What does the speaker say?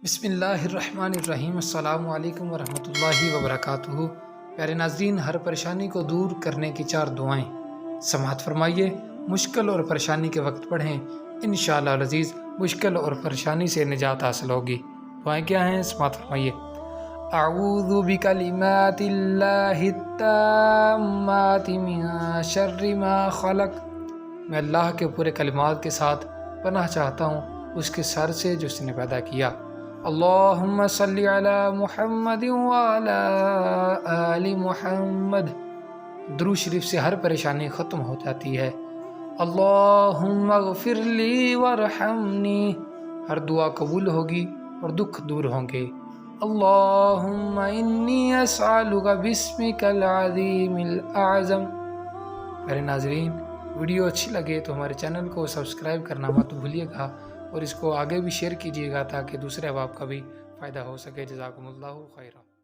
بسم اللہ الرحمن الرحیم۔ السلام علیکم ورحمۃ اللہ وبرکاتہ۔ پیارے ناظرین، ہر پریشانی کو دور کرنے کی 4 دعائیں سماعت فرمائیے۔ مشکل اور پریشانی کے وقت پڑھیں، انشاءاللہ العزیز مشکل اور پریشانی سے نجات حاصل ہوگی۔ دعائیں کیا ہیں؟ سماعت فرمائیے۔ اعوذ بکلمات اللہ التامات من شر ما خلق۔ میں اللہ کے پورے کلمات کے ساتھ پناہ چاہتا ہوں اس کے شر سے جو اس نے پیدا کیا۔ اللہم صلی علی محمد وعلی آل محمد۔ درود شریف سے ہر پریشانی ختم ہو جاتی ہے۔ اللہم اغفر لی وارحمنی، ہر دعا قبول ہوگی اور دکھ دور ہوں گے۔ اللہم انی اسألک باسمک العظیم الاعظم۔ میرے ناظرین، ویڈیو اچھی لگے تو ہمارے چینل کو سبسکرائب کرنا مت بھولیے گا اور اس کو آگے بھی شیئر کیجیے گا تاکہ دوسرے احباب کا بھی فائدہ ہو سکے۔ جزاکم اللہ خیرہ۔